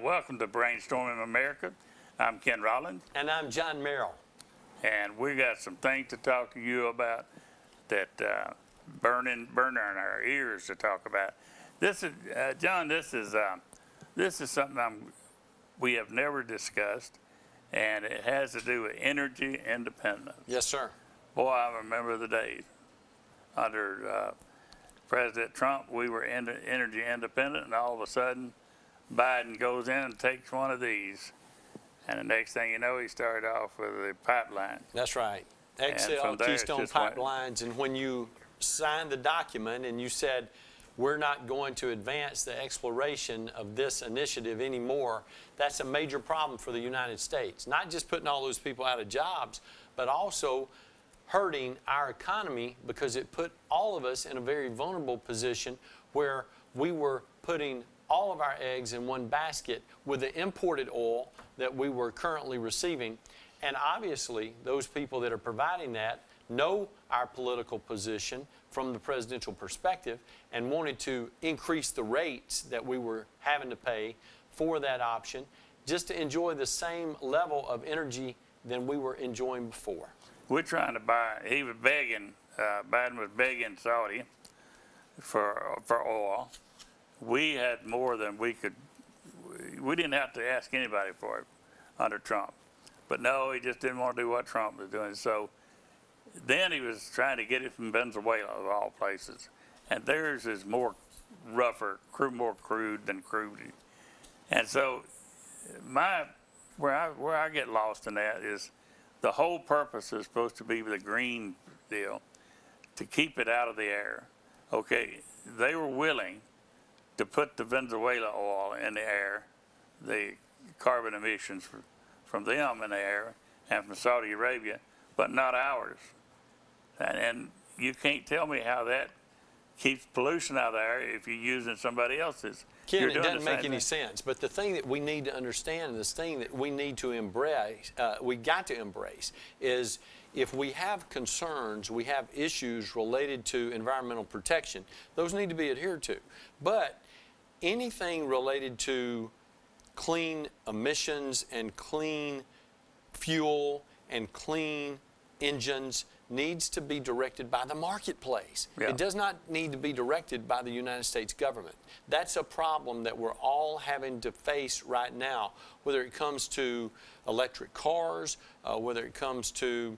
Welcome to Brainstorming America. I'm Ken Rollins. And I'm John Merrill. And we got some things to talk to you about that burning our ears to talk about. This is, John, this is something we have never discussed, and it has to do with energy independence. Yes, sir. Boy, I remember the days under President Trump, we were energy independent, and all of a sudden, Biden goes in and takes one of these, and the next thing you know, he started off with the pipeline. That's right. XL, Keystone pipelines, and when you signed the document and you said, we're not going to advance the exploration of this initiative anymore, that's a major problem for the United States. Not just putting all those people out of jobs, but also hurting our economy because it put all of us in a very vulnerable position where we were putting all of our eggs in one basket with the imported oil that we were currently receiving. And obviously, those people that are providing that know our political position from the presidential perspective and wanted to increase the rates that we were having to pay for that option just to enjoy the same level of energy than we were enjoying before. We're trying to buy, he was begging, Biden was begging Saudi for oil. We had more than we could, we didn't have to ask anybody for it under Trump. But no, he just didn't want to do what Trump was doing. So then he was trying to get it from Venezuela, of all places. And theirs is more rougher, more crude than crude. And so where I get lost in that is the whole purpose is supposed to be the green deal, to keep it out of the air. Okay, they were willing to put the Venezuela oil in the air, the carbon emissions from them in the air, and from Saudi Arabia, but not ours. And you can't tell me how that keeps pollution out of there if you're using somebody else's. Ken, it doesn't make any sense. But the thing that we need to understand, and this thing that we need to embrace, we got to embrace, is if we have concerns, we have issues related to environmental protection, those need to be adhered to. But anything related to clean emissions and clean fuel and clean engines needs to be directed by the marketplace. Yeah. It does not need to be directed by the United States government. That's a problem that we're all having to face right now, whether it comes to electric cars, whether it comes to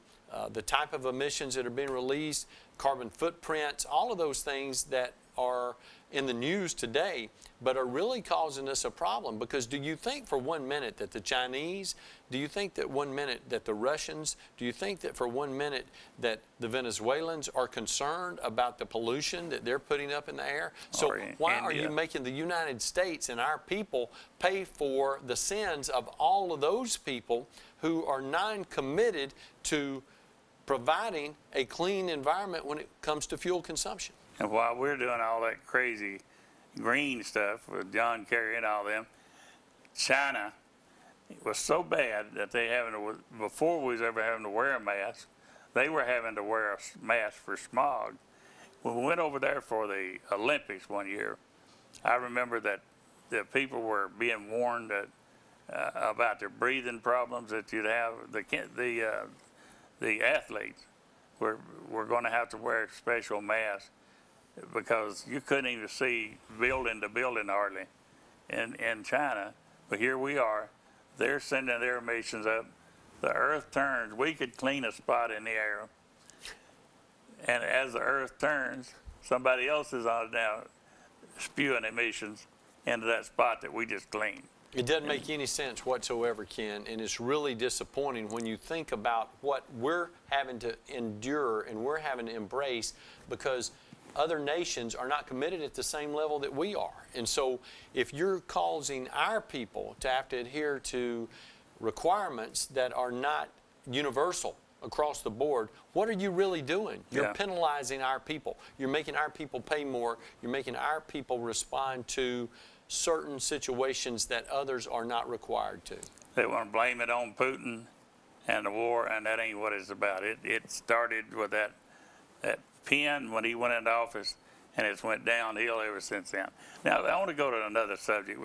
the type of emissions that are being released, carbon footprints, all of those things that are in the news today, but are really causing us a problem. Because do you think for 1 minute that the Chinese, do you think that 1 minute that the Russians, do you think that for 1 minute that the Venezuelans are concerned about the pollution that they're putting up in the air? So why are you making the United States and our people pay for the sins of all of those people who are non-committed to providing a clean environment when it comes to fuel consumption? And while we're doing all that crazy green stuff with John Kerry and all them, China was so bad that they before we was ever having to wear a mask, they were having to wear a mask for smog. When we went over there for the Olympics one year, I remember that the people were being warned that, about their breathing problems that you'd have. The athletes were going to have to wear a special mask, because you couldn't even see building to building hardly in China. But here we are. They're sending their emissions up. The earth turns. We could clean a spot in the air. And as the earth turns, somebody else is on it now spewing emissions into that spot that we just cleaned. It doesn't make any sense whatsoever, Ken, and it's really disappointing when you think about what we're having to endure and we're having to embrace, because other nations are not committed at the same level that we are. And so if you're causing our people to have to adhere to requirements that are not universal across the board, what are you really doing? You're penalizing our people. You're making our people pay more. You're making our people respond to certain situations that others are not required to. They want to blame it on Putin and the war, and that ain't what it's about. It started with that pen when he went into office, and it's went downhill ever since then. Now, I want to go to another subject.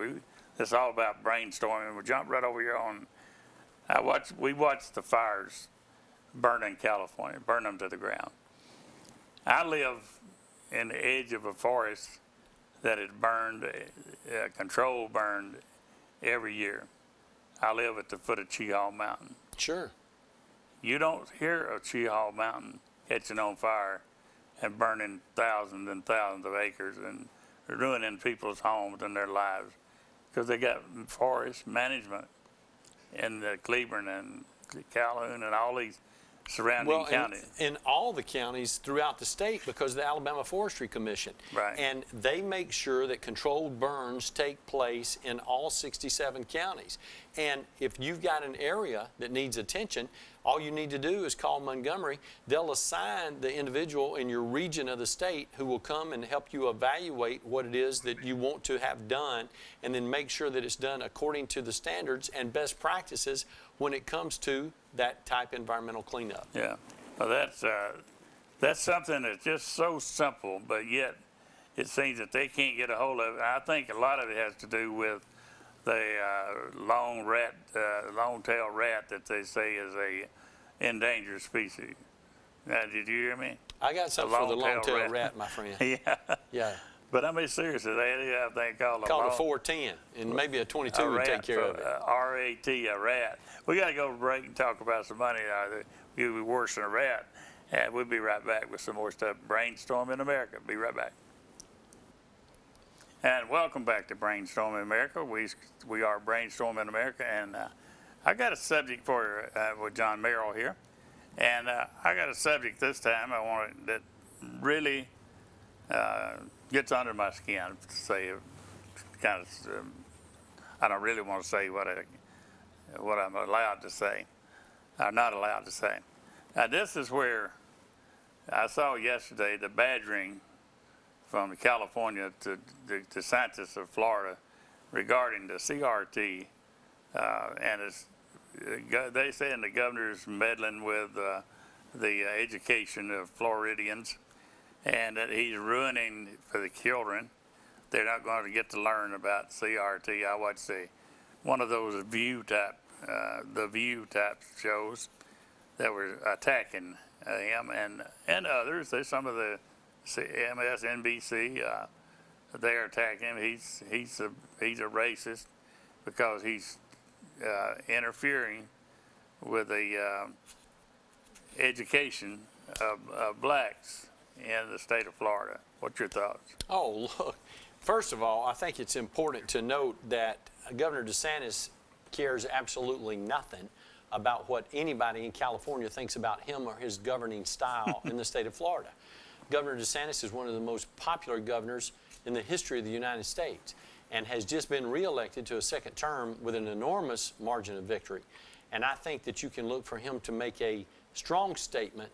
it's all about brainstorming. We'll jump right over here on. We watched the fires burn in California, burn them to the ground. I live in the edge of a forest that is burned, controlled burned every year. I live at the foot of Cheehaw Mountain. Sure. You don't hear of Cheehaw Mountain catching on fire and burning thousands and thousands of acres and ruining people's homes and their lives because they got forest management in Cleburne and Calhoun and all these surrounding counties. In all the counties throughout the state because of the Alabama Forestry Commission. Right. And they make sure that controlled burns take place in all 67 counties. And if you've got an area that needs attention, all you need to do is call Montgomery. They'll assign the individual in your region of the state who will come and help you evaluate what it is that you want to have done and then make sure that it's done according to the standards and best practices when it comes to that type environmental cleanup. Yeah, well, that's something that's just so simple, but yet it seems that they can't get a hold of it. I think a lot of it has to do with the long-tailed rat that they say is a endangered species. Now, did you hear me? I got something for the long-tailed rat, my friend. Yeah. Yeah. But I mean, seriously, they have a thing called a 410, and maybe a 22 would take care of it. R-A-T, a rat. We got to go to break and talk about some money. You'll be worse than a rat. And we'll be right back with some more stuff. Brainstorming America. Be right back. And welcome back to Brainstorming America. We are Brainstorming America, and I got a subject for you with John Merrill here. And I got a subject this time that really gets under my skin, to say kind of. I don't really want to say what I'm allowed to say, or not allowed to say. Now, this is where I saw yesterday the badgering from California to the scientists of Florida regarding the CRT, and they saying the governor's meddling with the education of Floridians, and that he's ruining for the children. They're not going to get to learn about CRT. I watched one of those the View type shows that were attacking him and others. There's some of the MSNBC. They're attacking him. He's a racist because he's interfering with the education of blacks in the state of Florida. What's your thoughts? Oh, look. First of all, I think it's important to note that Governor DeSantis cares absolutely nothing about what anybody in California thinks about him or his governing style in the state of Florida. Governor DeSantis is one of the most popular governors in the history of the United States and has just been reelected to a second term with an enormous margin of victory. And I think that you can look for him to make a strong statement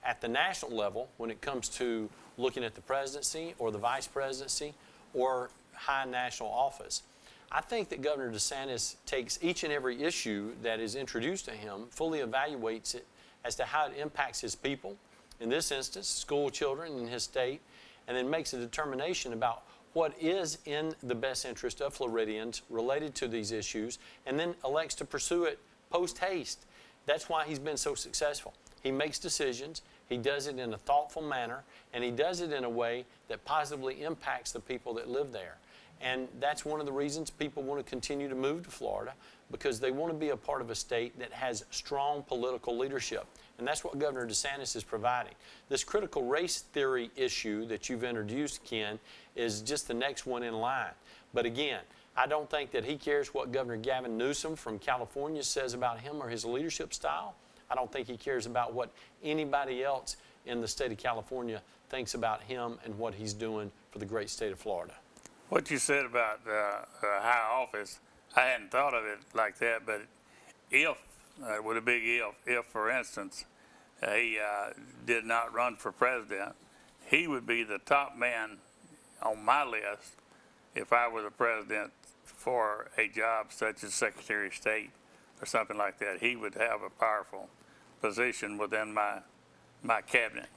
at the national level when it comes to looking at the presidency or the vice presidency or high national office. I think that Governor DeSantis takes each and every issue that is introduced to him, fully evaluates it as to how it impacts his people, in this instance, school children in his state, and then makes a determination about what is in the best interest of Floridians related to these issues, and then elects to pursue it post-haste. That's why he's been so successful. He makes decisions, he does it in a thoughtful manner, and he does it in a way that positively impacts the people that live there. And that's one of the reasons people want to continue to move to Florida, because they want to be a part of a state that has strong political leadership. And that's what Governor DeSantis is providing. This critical race theory issue that you've introduced, Ken, is just the next one in line. But again, I don't think that he cares what Governor Gavin Newsom from California says about him or his leadership style. I don't think he cares about what anybody else in the state of California thinks about him and what he's doing for the great state of Florida. What you said about high office, I hadn't thought of it like that, but if, with a big if for instance, he did not run for president, he would be the top man on my list if I were the president for a job such as Secretary of State or something like that. He would have a powerful position within my cabinet.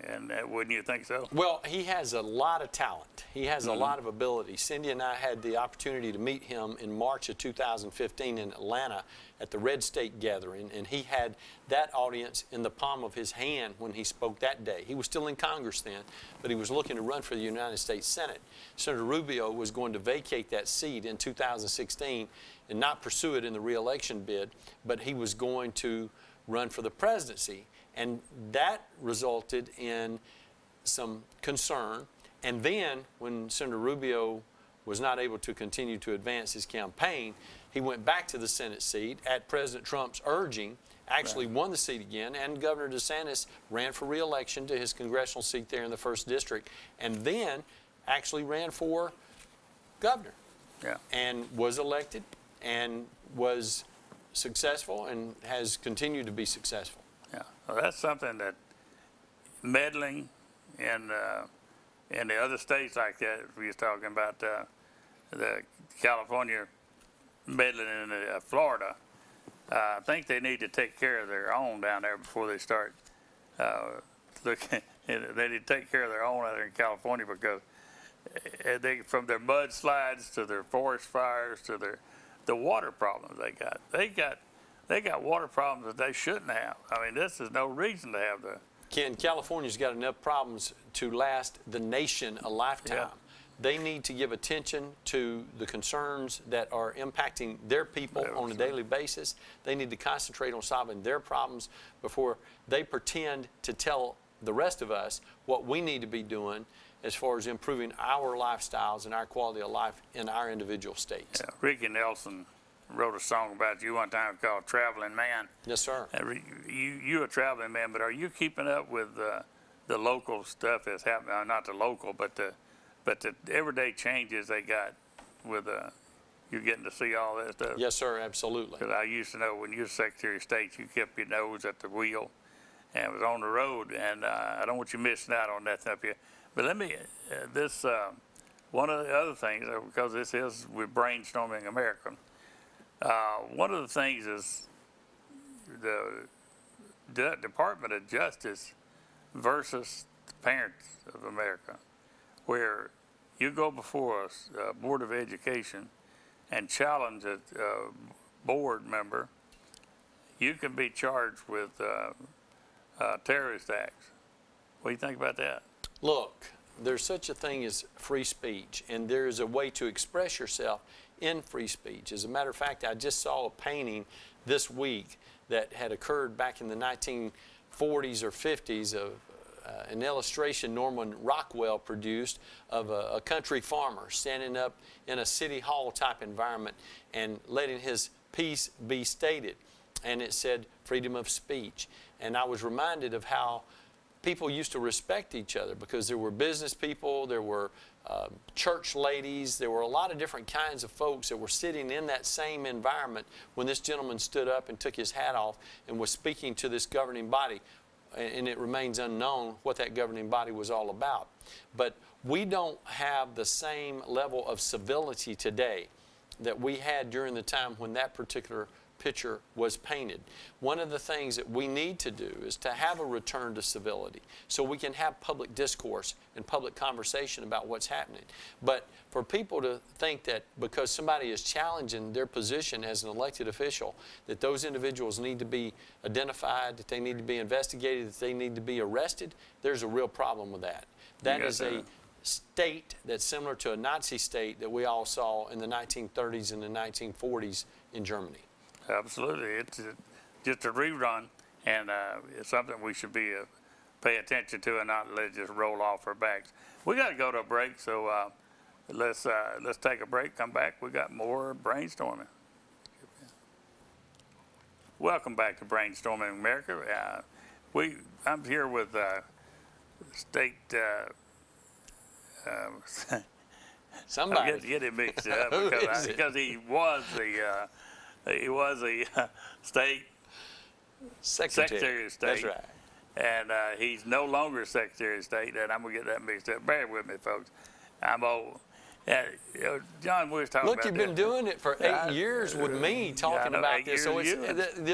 And wouldn't you think so? Well, he has a lot of talent. He has a lot of ability. Cindy and I had the opportunity to meet him in March of 2015 in Atlanta at the Red State Gathering, and he had that audience in the palm of his hand when he spoke that day. He was still in Congress then, but he was looking to run for the United States Senate. Senator Rubio was going to vacate that seat in 2016 and not pursue it in the re-election bid, but he was going to run for the presidency. And that resulted in some concern. And then when Senator Rubio was not able to continue to advance his campaign, he went back to the Senate seat at President Trump's urging, actually won the seat again, and Governor DeSantis ran for re-election to his congressional seat there in the 1st District, and then actually ran for governor. And was elected and was successful and has continued to be successful. Well, that's something that meddling in the other states like that, we was talking about the California meddling in Florida, I think they need to take care of their own down there before they start looking. They need to take care of their own out there in California, because from their mudslides to their forest fires to the water problems they got water problems that they shouldn't have. I mean, this is no reason to have the. Ken, California's got enough problems to last the nation a lifetime. They need to give attention to the concerns that are impacting their people on a daily basis. They need to concentrate on solving their problems before they pretend to tell the rest of us what we need to be doing as far as improving our lifestyles and our quality of life in our individual states. Ricky Nelson wrote a song about you one time called Traveling Man. Yes, sir. You're a traveling man, but are you keeping up with the local stuff that's happening? Not the local, but the everyday changes they got with you're getting to see all that stuff? Yes, sir, absolutely. Because I used to know when you were Secretary of State, you kept your nose at the wheel and was on the road, and I don't want you missing out on that stuff here. But let me, one of the other things, because this is with Brainstorming America, one of the things is the Department of Justice versus the Parents of America, where you go before a Board of Education and challenge a board member, you can be charged with terrorist acts. What do you think about that? Look, there's such a thing as free speech, and there is a way to express yourself in free speech. As a matter of fact, I just saw a painting this week that had occurred back in the 1940s or 50s of an illustration Norman Rockwell produced of a country farmer standing up in a city hall type environment and letting his piece be stated. And it said freedom of speech. And I was reminded of how people used to respect each other, because there were business people, there were church ladies, there were a lot of different kinds of folks that were sitting in that same environment when this gentleman stood up and took his hat off and was speaking to this governing body. And it remains unknown what that governing body was all about. But we don't have the same level of civility today that we had during the time when that particular picture was painted. One of the things that we need to do is to have a return to civility so we can have public discourse and public conversation about what's happening. But for people to think that because somebody is challenging their position as an elected official, that those individuals need to be identified, that they need to be investigated, that they need to be arrested, there's a real problem with that. That is a state that's similar to a Nazi state that we all saw in the 1930s and the 1940s in Germany. Absolutely. It's just a rerun, and it's something we should be pay attention to and not let it just roll off our backs. We got to go to a break, so let's take a break, come back. We got more brainstorming. Welcome back to Brainstorming America. I'm here with state. Somebody. I'm getting mixed up because he was the state Secretary of State. That's right. And he's no longer Secretary of State, and I'm going to get that mixed up. Bear with me, folks. I'm old. John, we was talking about Look, you've been doing it for 8 years with me talking about this, so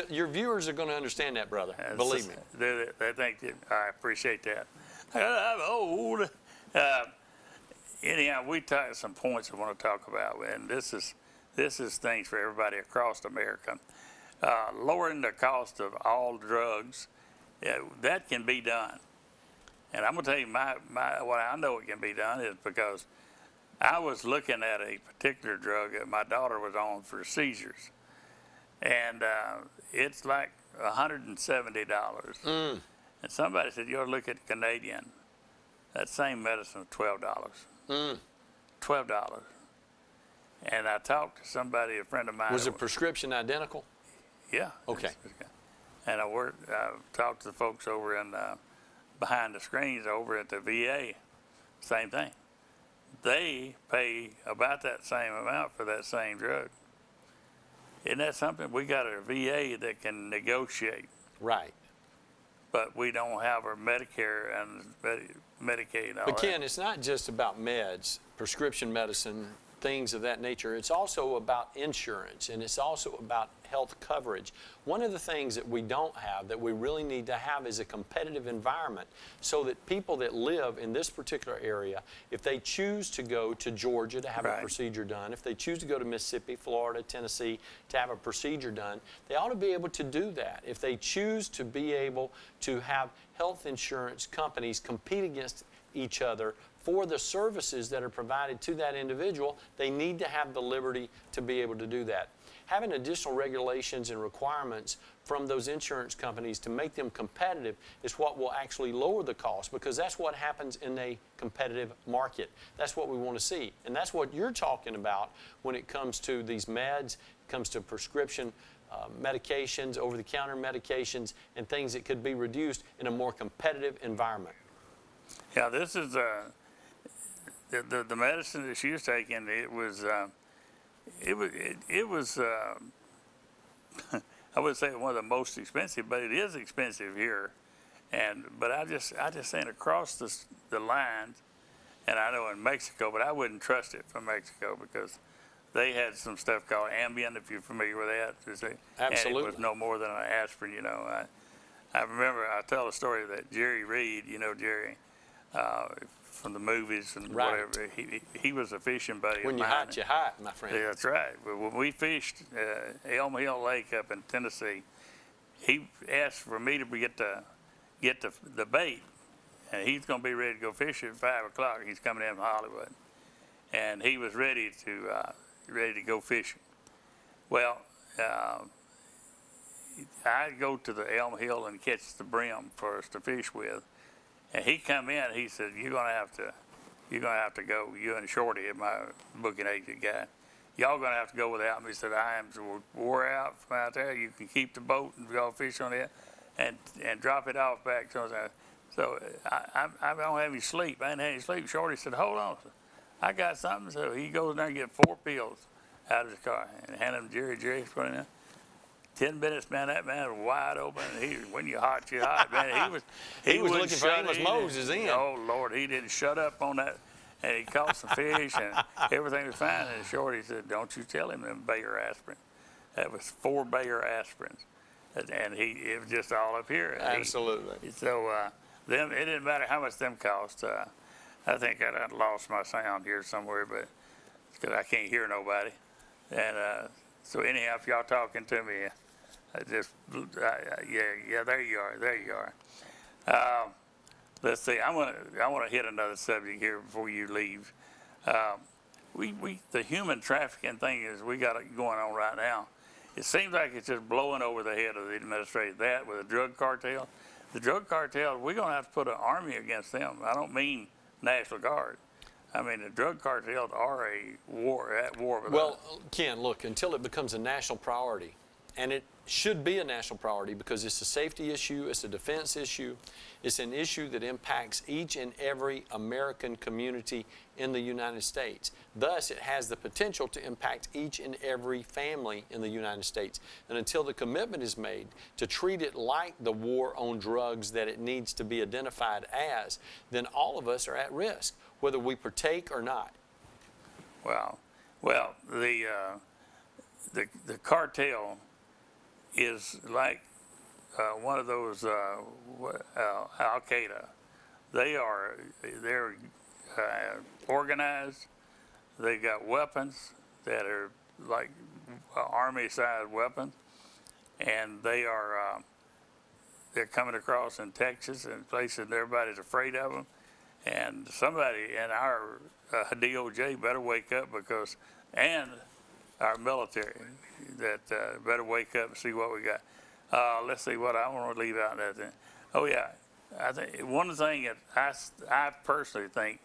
your viewers are going to understand that, brother. Believe me. They think that. I appreciate that. I'm old. Anyhow, we talked some points I want to talk about, and this is things for everybody across America. Lowering the cost of all drugs, that can be done. And I'm going to tell you what I know it can be done is because I was looking at a particular drug that my daughter was on for seizures, and it's like $170. And somebody said, you ought to look at Canadian. That same medicine is $12. $12. And I talked to somebody, a friend of mine. Was the prescription identical? Yeah. Okay. And I talked to the folks over in behind the screens over at the VA. Same thing. They pay about that same amount for that same drug. Isn't that something? We got a VA that can negotiate. Right. But we don't have our Medicare and Medicaid and all But Ken, that. it's not just about meds, prescription medicine, things of that nature. It's also about insurance, and it's also about health coverage. One of the things that we don't have that we really need to have is a competitive environment so that people that live in this particular area, if they choose to go to Georgia to have a procedure done, if they choose to go to Mississippi, Florida, Tennessee to have a procedure done, they ought to be able to do that. If they choose to be able to have health insurance companies compete against each other for the services that are provided to that individual, they need to have the liberty to be able to do that. Having additional regulations and requirements from those insurance companies to make them competitive is what will actually lower the cost, because that's what happens in a competitive market. That's what we want to see. And that's what you're talking about when it comes to these meds, it comes to prescription medications, over-the-counter medications, and things that could be reduced in a more competitive environment. Yeah, this is the medicine that she was taking. It was I would say one of the most expensive, but it is expensive here. But I just saying across the lines, and I know in Mexico, but I wouldn't trust it from Mexico because they had some stuff called Ambien, if you're familiar with that. Absolutely. And it was no more than an aspirin, you know. I remember, I tell a story that Jerry Reed, you know Jerry, from the movies and whatever, he was a fishing buddy of mine. When you hot, you hot, my friend. Yeah, that's right. But when we fished Elm Hill Lake up in Tennessee, he asked for me to get the bait, and he's going to be ready to go fish at 5 o'clock. He's coming in from Hollywood, and he was ready to go fishing. Well, I go to the Elm Hill and catch the brim for us to fish with, and he come in. He said, "You're gonna have to go. You and Shorty, my booking agent guy, y'all gonna have to go without me." He said, "I am wore out from out there. You can keep the boat and go fish on it, and drop it off back." So I don't have any sleep. I ain't had any sleep. Shorty said, "Hold on, I got something." So he goes there and get 4 pills out of his car and hand them to Jerry. Jerry's putting in 10 minutes, man. That man was wide open. When you're hot, you're hot, man. He was looking for Amos Moses in. Oh Lord, he didn't shut up on that, and he caught some fish, and everything was fine. And Shorty said, "Don't you tell him them Bayer aspirin." That was 4 Bayer aspirins, and it was just all up here. Absolutely. So them, it didn't matter how much them cost. I think I lost my sound here somewhere, but because I can't hear nobody. And so anyhow, if y'all talking to me, yeah, there you are. Let's see. I want to hit another subject here before you leave. The human trafficking thing we got it going on right now. It seems like it's just blowing over the head of the administration. That with the drug cartel, we're going to have to put an army against them. I don't mean National Guard. I mean, the drug cartels are at war with us. Well, Ken, look, until it becomes a national priority, and it should be a national priority because it's a safety issue, it's a defense issue, it's an issue that impacts each and every American community in the United States. Thus, it has the potential to impact each and every family in the United States. And until the commitment is made to treat it like the war on drugs that it needs to be identified as, then all of us are at risk, whether we partake or not. Well, the cartel is like one of those Al Qaeda, they're organized. They got weapons that are like army-sized weapons, and they're coming across in Texas and places that everybody's afraid of them. And somebody in our DOJ better wake up and our military that better wake up and see what we got. Let's see what I want to leave out that thing. Oh yeah, I think one thing that I personally think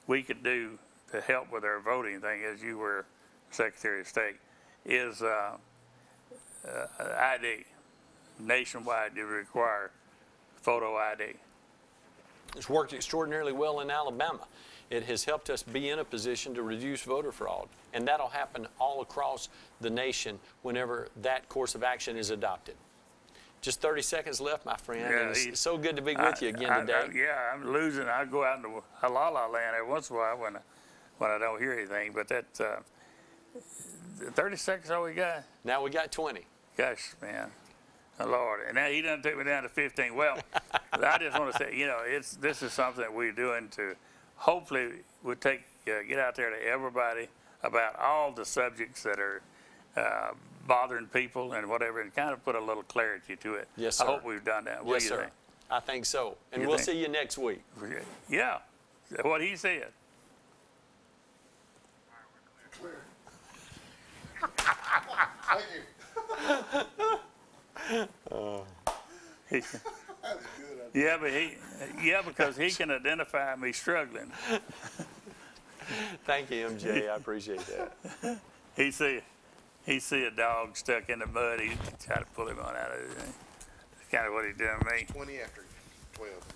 we could do to help with our voting thing, as you were Secretary of State, is ID. Nationwide, you require photo ID. It's worked extraordinarily well in Alabama. It has helped us be in a position to reduce voter fraud, and that'll happen all across the nation whenever that course of action is adopted. Just 30 seconds left, my friend, Yeah, and it's so good to be with you again today. Yeah, I'm losing. I go out into halala land every once in a while when I don't hear anything, but that 30 seconds all we got. Now we got 20. Gosh, man. Oh, Lord, and now he done took me down to 15. Well, I just want to say, this is something that we're doing to hopefully we'll get out there to everybody about all the subjects that are bothering people and whatever, and kind of put a little clarity to it. Yes, sir. I hope we've done that. Yes, sir. I think so. And we'll see you next week. Yeah, what he said. Thank you. Yeah, because he can identify me struggling. Thank you, MJ. I appreciate that. He see a dog stuck in the mud. He try to pull him on out of it. That's kind of what he's doing to me. 20 after 12.